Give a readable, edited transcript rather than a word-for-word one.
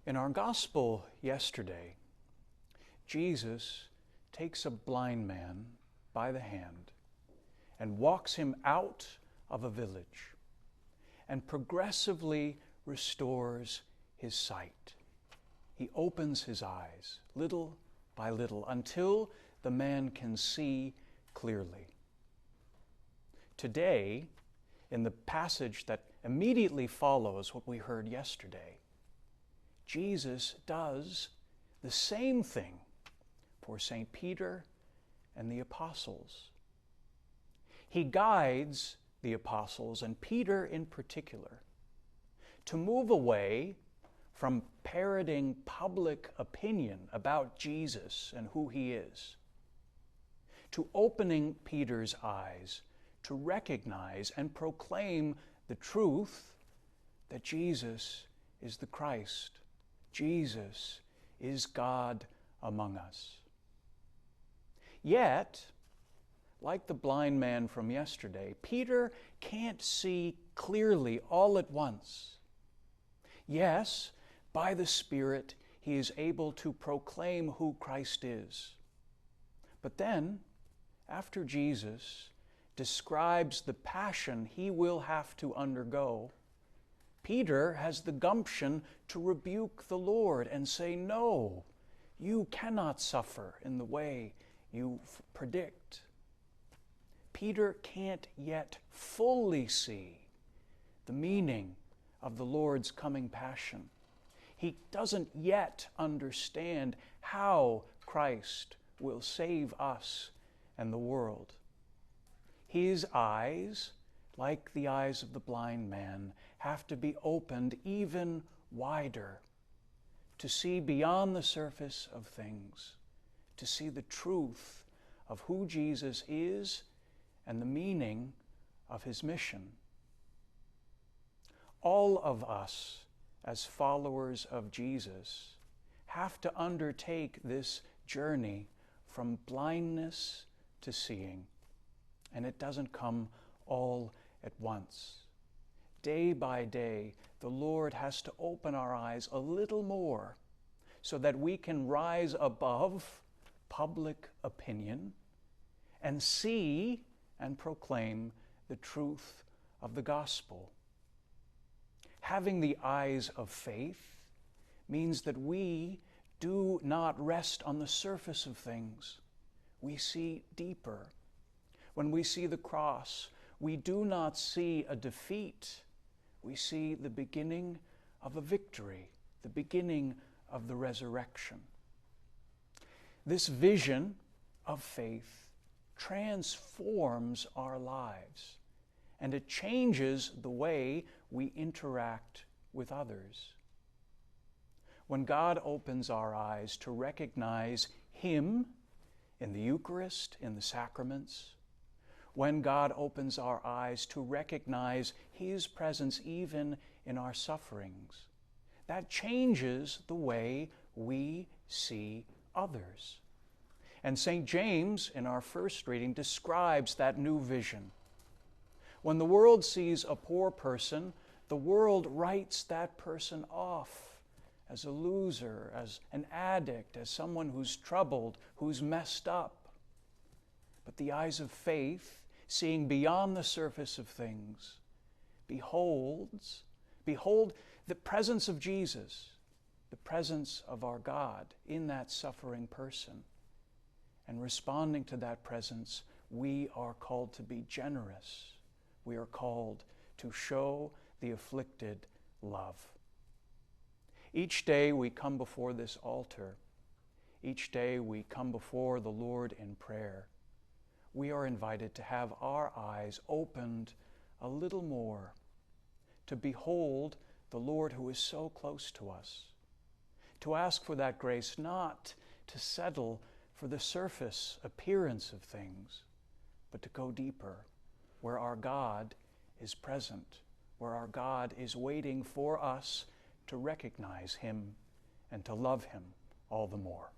In our gospel yesterday, Jesus takes a blind man by the hand and walks him out of a village and progressively restores his sight. He opens his eyes little by little until the man can see clearly. Today, in the passage that immediately follows what we heard yesterday, Jesus does the same thing for St. Peter and the apostles. He guides the apostles, and Peter in particular, to move away from parroting public opinion about Jesus and who he is, to opening Peter's eyes to recognize and proclaim the truth that Jesus is the Christ. Jesus is God among us. Yet, like the blind man from yesterday, Peter can't see clearly all at once. Yes, by the Spirit, he is able to proclaim who Christ is. But then, after Jesus describes the passion he will have to undergo, Peter has the gumption to rebuke the Lord and say, "No, you cannot suffer in the way you predict." Peter can't yet fully see the meaning of the Lord's coming passion. He doesn't yet understand how Christ will save us and the world. His eyes, like the eyes of the blind man, have to be opened even wider to see beyond the surface of things, to see the truth of who Jesus is and the meaning of his mission. All of us, as followers of Jesus, have to undertake this journey from blindness to seeing, and it doesn't come all at once. Day by day, the Lord has to open our eyes a little more so that we can rise above public opinion and see and proclaim the truth of the gospel. Having the eyes of faith means that we do not rest on the surface of things. We see deeper. When we see the cross, we do not see a defeat. We see the beginning of a victory, the beginning of the resurrection. This vision of faith transforms our lives, and it changes the way we interact with others. When God opens our eyes to recognize Him in the Eucharist, in the sacraments, when God opens our eyes to recognize His presence even in our sufferings, that changes the way we see others. And St. James, in our first reading, describes that new vision. When the world sees a poor person, the world writes that person off as a loser, as an addict, as someone who's troubled, who's messed up. But the eyes of faith, seeing beyond the surface of things, behold the presence of Jesus, the presence of our God in that suffering person. And responding to that presence, we are called to be generous. We are called to show the afflicted love. Each day we come before this altar. Each day we come before the Lord in prayer. We are invited to have our eyes opened a little more, to behold the Lord who is so close to us, to ask for that grace not to settle for the surface appearance of things, but to go deeper, where our God is present, where our God is waiting for us to recognize Him and to love Him all the more.